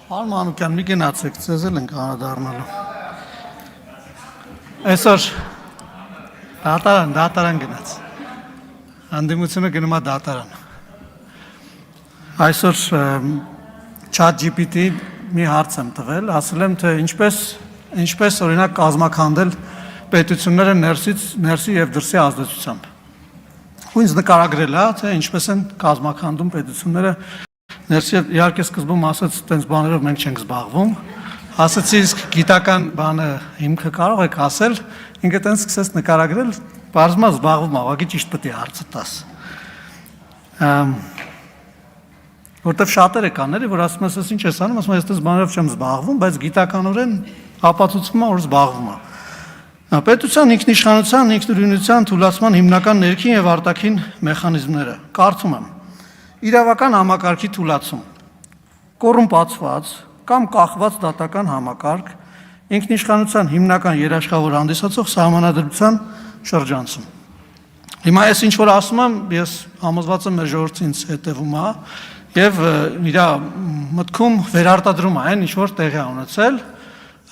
Արմանուկյան մի գնացեք, ձեզ էլ ենք անդառնալու։ Այսօր դատարան գնաց։ Հանդիմությունը գնում է դատարան։ Այսօր ChatGPT մի հարց եմ տվել, ասել եմ, թե ինչպես օրինակ կազմաքանդել պետությունները ներսի եւ դրսի ազդեցությամբ։ Ու ինձ նկարագրել է, թե ինչպես են կազմաքանդում պետությունները ներսի, իհարկե սկզբում ասաց, տենց բաներով մենք չենք զբաղվում, ասացի իսկ գիտական բանը հիմքը կարող եք ասել, ինքը տենց սկսեց նկարագրել, բարձմա զբաղվում, ավագի ճիշտ պետք է հարցը տաս։ Որտեվ շատերը կաների, որ ասում ես, ինչ ես անում, ասում ես, տենց բաներով չեմ զբաղվում, բայց գիտականորեն ապացուցվում է, որ զբաղվում է։ Պետության ինքնիշխանության, ինքնուրույնության թուլացման հիմնական ներքին եւ արտաքին մեխանիզմները։ Կարծում եմ, իրավական համակարգի թուլացում, կոռումպացված կամ կախված դատական համակարգ, ինքնիշխանության հիմնական երաշխավոր հանդիսացող սահմանադրության շրջանցում։ Հիմա ես ինչ որ ասում եմ, ես համոզված եմ մեր ժողովրդին հետևում է եւ իր մտքում վերարտադրում է այն ինչ որ տեղի է ունեցել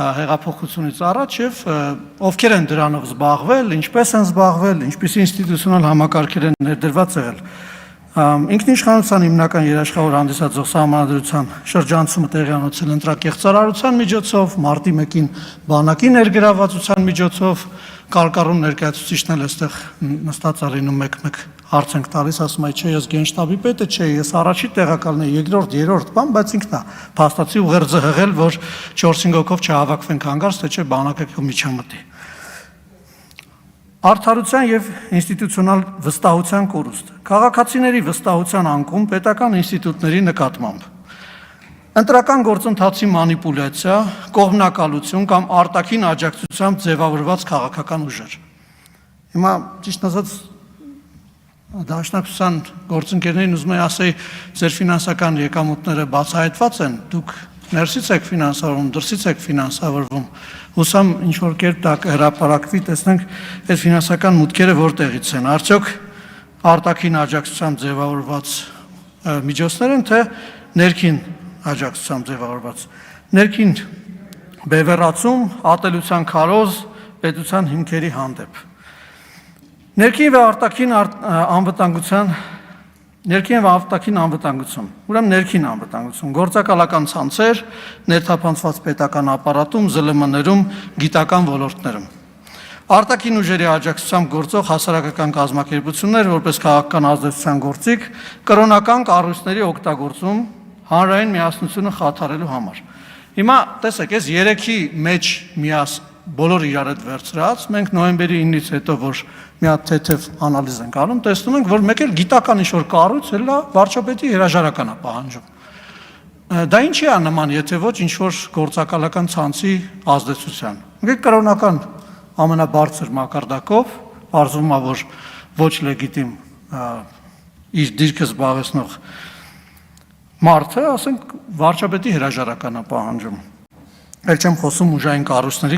հեղափոխությունից առաջ եւ ովքեր են դրանով զբաղվել, ինչպես են զբաղվել, ինչպիսի ինստիտուցիոնալ համակարգեր են ներդրված եղել։ Ինքնիշխանության հիմնական երաշխավոր հանդիսացող սահմանադրության շրջանցումը տեղի ունեցել ընտրակեղծարարության միջոցով, մարտի 1-ին բանակի ներգրավվածության միջոցով, կարկառուն ներկայացուցիչն էլ այստեղ նստած արինում մեկ-մեկ հարց ենք տալիս, ասում է, չէ, ես գենշտաբի պետը, չէ, ես առաջի տեղակալն եմ, երկրորդ, երրորդ բան, բայց ինքն է փաստացի ուղերձը հղել, որ 4-5 հոգով չհավաքվենք հանգարց, թե չէ բանակը միջամտի։ Արդարության եւ ինստիտուցիոնալ վստահության կորուստ։ Քաղաքացիների վստահության անկում պետական ինստիտուտների նկատմամբ։ Ընտրական գործընթացի մանիպուլյացիա, կողմնակալություն կամ արտաքին աջակցությամբ ձևավորված քաղաքական ուժեր։ Հիմա ճիշտ ասած Դաշնակցության գործընկերներին ուզում եմ ասել, ձեր ֆինանսական եկամուտները բացահայտված են, դուք ներսից եք ֆինանսավորվում, դրսից եք ֆինանսավորվում։ Հուսամ ինչ որ կերպ դա հրապարակվի, տեսնենք այդ ֆինանսական մուտքերը որտեղից են։ Արդյոք արտաքին աջակցությամբ ձևավորված միջոցներ են, թե ներքին աջակցությամբ ձևավորված։ Ներքին բևեռացում, ատելության քարոզ, պետության հիմքերի հանդեպ։ Ներքին եւ արտաքին անվտանգություն, ուրեմն ներքին անվտանգություն, գործակալական ցանցեր, ներթափանցված պետական ապարատում, ԶԼՄ-ներում, գիտական ոլորտներում։ Արտաքին ուժերի աջակցությամբ գործող հասարակական կազմակերպություններ, որպես քաղաքական ազդեցության գործիք, կրոնական կառույցների օգտագործում հանրային միասնությունը խաթարելու համար։ Հիմա տեսեք, այս երեքի մեջ բոլոր իրար հետ վերցրած, մենք նոյեմբերի 9-ից հետո, որ մի հատ թեթև անալիզ ենք անում, տեսնում ենք, որ մեկ էլ գիտական ինչ-որ կառույց էլ վարչապետի հրաժարական է պահանջում։ Դա ինչի է նման, եթե ոչ ինչ-որ գործակալական ցանցի ազդեցության։ Եկեք կրոնական ամենաբարձր մակարդակով, պարզվում է, որ ոչ լեգիտիմ իր դիրքը զբաղեցնող մարդը, ասենք, վարչապետի հրաժարական է պահանջում։ Էլ չեմ խոսում ուժային կառույցների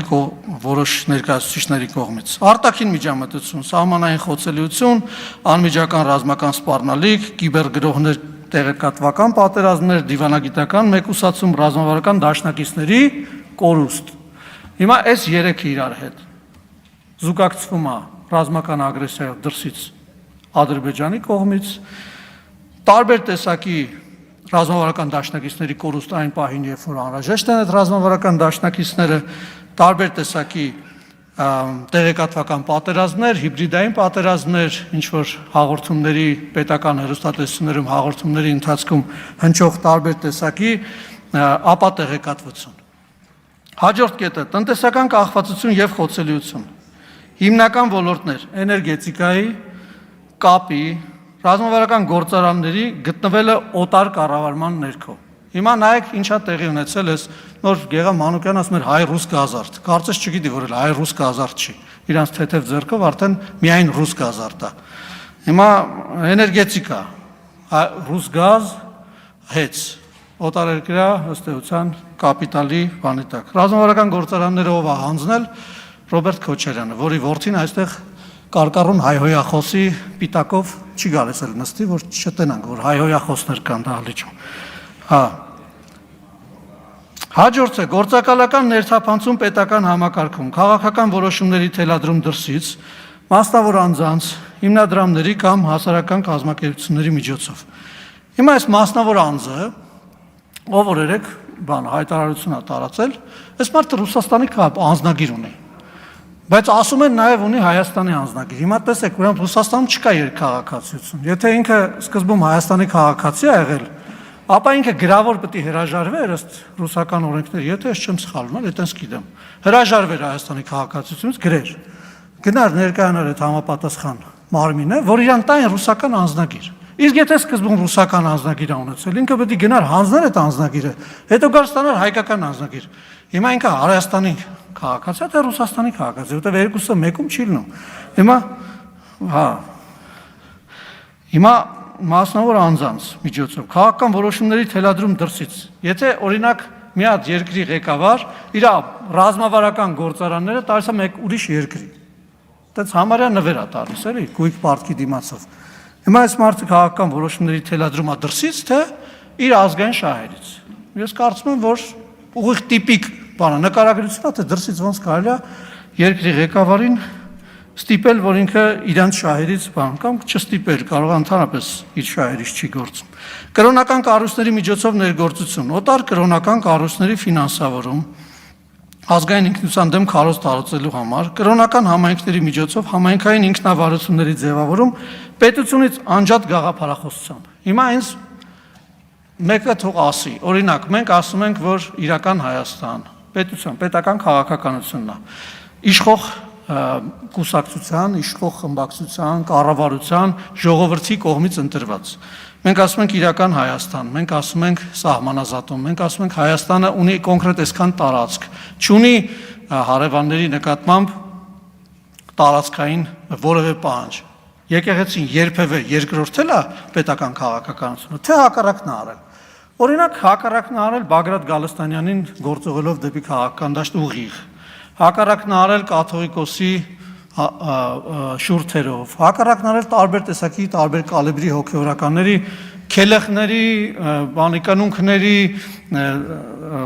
որոշ ներկայացուցիչների կողմից։ Արտաքին միջամտություն, սահմանային խոցելիություն, անմիջական ռազմական սպառնալիք, կիբերգրոհներ, տեղեկատվական պատերազմներ, դիվանագիտական մեկուսացում, ռազմավարական դաշնակիցների կորուստ։ Հիմա այս երեքը իրար հետ զուգակցվում է ռազմական ագրեսիայով դրսից Ադրբեջանի կողմից, տարբեր տեսակի ռազմավարական դաշնակիցների կորուստ այն պահին, երբ որ անհրաժեշտ են այդ ռազմավարական դաշնակիցները, տարբեր տեսակի տեղեկատվական պատերազմներ, հիբրիդային պատերազմներ, ինչ որ հաղորդումների պետական հեռուստատեսություններում հաղորդումների ընթացքում հնչող տարբեր տեսակի ապատեղեկատվություն։ Հաջորդ կետը՝ տնտեսական կախվածություն եւ խոցելիություն։ Հիմնական ոլորտներ՝ էներգետիկայի, կապի, ռազմավարական գործարանների գտնվելը օտար կառավարման ներքո։ Հիմա նայեք ինչա տեղի ունեցել էս նոր Գեգամ Մանուկյանն ասում էր հայ-ռուս գազարդ։ Կարծես չգիտի, որ էլ հայ-ռուս գազարդ չի։ Իրանց թեթև ձեռքով արդեն միայն ռուս գազարդ է։ Հիմա էներգետիկա, ռուս գազ, հեծ, օտարերկրյա ըստ էության կապիտալի բանի տակ։ Ռազմավարական գործարանները ով է հանձնել Ռոբերտ Քոչարյանը, որի որդին այստեղ կարկառուն հայհոյախոսի պիտակով չի գալիս էլ նստի, որ չտնանք, որ հայհոյախոսներ կան դահլիճում։ Հա։ Հաջորդը գործակալական ներթափանցում պետական համակարգում, քաղաքական որոշումների թելադրում դրսից, մասնավոր անձանց, հիմնադրամների կամ հասարակական կազմակերպությունների միջոցով։ Հիմա այս մասնավոր անձը, ով որ երեք հայտարարություն է տարածել, այս մարդը Ռուսաստանի անձնագիր ունի, բայց ասում են նաև ունի Հայաստանի անձնագիր։ Հիմա տեսեք, ուրեմն Ռուսաստանում չկա երկքաղաքացիություն։ Եթե ինքը սկզբում Հայաստանի քաղաքացի է եղել, ապա ինքը գրավոր պետք է հրաժարվեր ըստ ռուսական օրենքների, եթե ես չեմ սխալվում, այտենց գիտեմ։ Հրաժարվեր Հայաստանի քաղաքացիությունից, գրեր։ Գնար ներկայանար այդ համապատասխան մարմինը, որ իրան տային ռուսական անձնագիր։ Իսկ եթե սկզբում ռուսական անձնագիր է ունեցել, ինքը պետք է գնար հանձներ այդ անձնագիրը, հետո գար ստանար հայկական անձնագիր։ Հիմա ինքը Հայաստանի քաղաքացի է, թե Ռուսաստանի քաղաքացի, որտեղ երկուսը մեկում չի լինում։ Հիմա մասնավոր անձանց միջոցով քաղաքական որոշումների թելադրում դրսից։ Եթե օրինակ մի հատ երկրի ղեկավար իր ռազմավարական գործարանները տալիս է մեկ ուրիշ երկրի, այդպես համարյա նվեր է տալիս, էլի, գույք պարտքի դիմացով։ Հիմա այս մարդը քաղաքական որոշումների թելադրում է դրսից, թե իր ազգային շահերից։ Ես կարծում եմ, որ ուղիղ տիպիկ բանը նկարագրությունն է, թե դրսից ոնց կարելի է երկրի ղեկավարին ստիպել, որ ինքը իրանց շահերից բան կամ չստիպել, կարող է ընդհանրապես իր շահերից չի գործում։ Կրոնական կառույցների միջոցով ներգործություն, օտար կրոնական կառույցների ֆինանսավորում, ազգային ինքնության դեմ քարոզ տարածելու համար, կրոնական համայնքների միջոցով համայնքային ինքնավարությունների ձևավորում, պետությունից անջատ գաղափարախոսությամբ։ Հիմա ինձ մեկը թող ասի, օրինակ, մենք ասում ենք, որ իրական Հայաստան, պետություն, պետական քաղաքականությունն է, իշխող կուսակցության, իշխող խմբակցության, կառավարության, ժողովրդի կողմից ընտրված։ Մենք ասում ենք իրական Հայաստան, մենք ասում ենք սահմանազատում, մենք ասում ենք Հայաստանը ունի կոնկրետ այսքան տարածք, չունի հարևանների նկատմամբ տարածքային որևէ պահանջ։ Եկեղեցին երբևէ երկրորդել է պետական քաղաքականությունը, թե հակառակն է արել։ Օրինակ հակառակն է արել Բագրատ Գալստանյանին գործողելով դեպի քաղաքական դաշտ ուղիղ, հակառակն է արել կաթողիկոսի շուրթերով, հակառակն արել տարբեր տեսակի, տարբեր կալիբրի հոգևորականների, քելեխների, բանիկանունքների,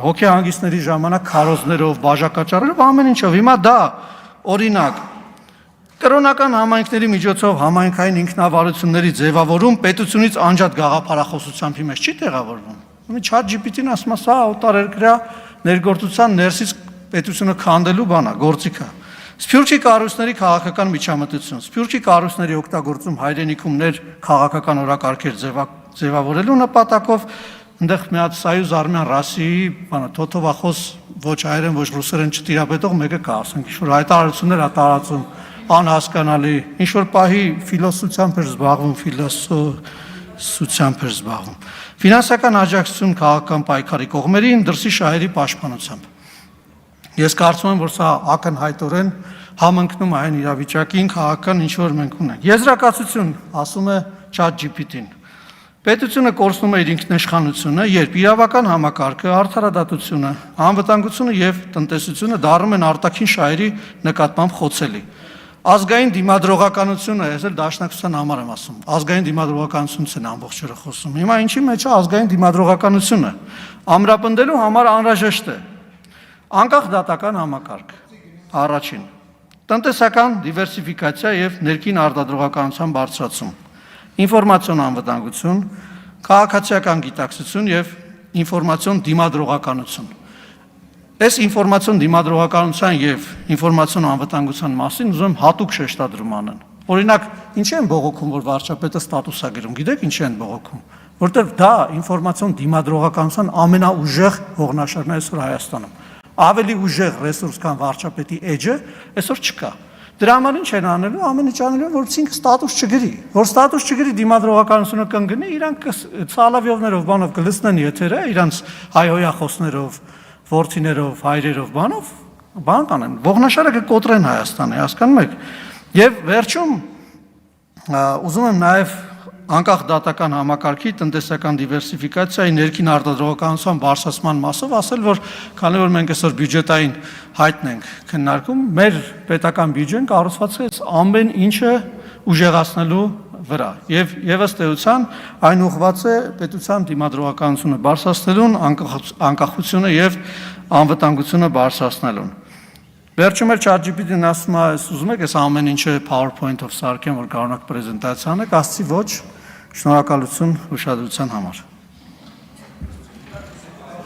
հոգեհանգիստների ժամանակ քարոզներով, բաժակաճառերով, ամեն ինչով։ Հիմա դա օրինակ կրոնական համայնքների միջոցով համայնքային ինքնավարությունների ձևավորում պետությունից անջատ գաղափարախոսությամբ հիմա չի տեղավորվում։ ChatGPT-ն ասում է, սա օտարերկրյա ներգործության ներսից պետությունը քանդելու բան է, գործիք է։ Սփյուռքի կառույցների քաղաքական միջամտություն, Սփյուռքի կառույցների օգտագործում հայրենիքում ներ քաղաքական օրակարգեր ձևավորելու նպատակով այնտեղ մի հատ Սայյուզ Արմյան Ռասիայի բանը թոթովախոս ոչ հայերեն, ոչ ռուսերեն չտիրապետող մեկը կա, ասենք ինչ-որ հայտարարություններ է տարածում, անհասկանալի, ինչ-որ պահի ֆիլոսոֆիությամբ էր զբաղվում, ֆինանսական աջակցություն քաղաքական պայքարի կողմերին, դրսի շահերի պաշտպանությամբ։ Ես կարծում եմ, որ սա ակնհայտորեն համընկնում է այն իրավիճակին, քաղաքական ինչ-որ մենք ունենք։ Եզրակացություն, ասում է ChatGPT-ն։ Պետությունը կորցնում է իր ինքնիշխանությունը, երբ իրավական համակարգը, արդարադատությունը, անվտանգությունը եւ տնտեսությունը դառնում են արտաքին շահերի նկատմամբ խոցելի։ Ազգային դիմադրողականությունը, ես էլ դաշնակցության համար եմ ասում, ազգային դիմադրողականությունից են ամբողջ օրը խոսում։ Հիմա ինչի մեջ է ազգային դիմադրողականությունը։ Ամրապնդելու համար անհրաժեշտ է անկախ դատական համակարգ, առաջին, տնտեսական դիվերսիֆիկացիա եւ ներքին արտադրողականության բարձրացում, ինֆորմացիոն անվտանգություն, քաղաքացիական գիտակցություն եւ ինֆորմացիոն դիմադրողականություն։ Այս ինֆորմացիոն դիմադրողականության եւ ինֆորմացիոն անվտանգության մասին ուզում եմ հատուկ շեշտադրում անեն։ Օրինակ, ինչ են բողոքում, որ վարչապետը ստատուս է գրում, գիտեք ինչ են բողոքում, որտեղ դա ինֆորմացիոն դիմադրողականության ամենաուժեղ ողնաշարն է այսօր Հայաստանում։ Ավելի ուժեղ ռեսուրս կան վարչապետի էջը, այսօր չկա։ Դրա համար ինչ են անելու, ամեն ինչ անելու, որ ինքը ստատուս չգրի, որ ստատուս չգրի դիմադրողականությունը կընկնի, իրանք ցալավյովներով բանով կլցնեն եթերը, իրանց հայհոյախոսներով, ворթիներով, հայրերով, բան կանեն, ողնաշարը կկոտրեն Հայաստանի, հասկանում եք։ Եվ վերջում ուզում եմ նաև անկախ դատական համակարգի տնտեսական դիվերսիֆիկացիայի ներքին արտադրողականության բարձրացման մասով ասել, որ քանի որ մենք այսօր բյուջետային հայտն ենք քննարկում, մեր պետական բյուջեն կառուցված է ամեն ինչը ուժեղացնելու վրա եւ ըստ էության այն ուղղված է պետության դիմադրողականությունը բարձրացնելուն, անկախությունը եւ անվտանգությունը բարձրացնելուն։ Վերջում էլ ChatGPT-ն ասում է, ուզում եք այս ամեն ինչը PowerPoint-ով սարքեմ, որ կարողանաք պրեզենտացիա անեք, ասացի ոչ, շնորհակալություն ուշադրության համար։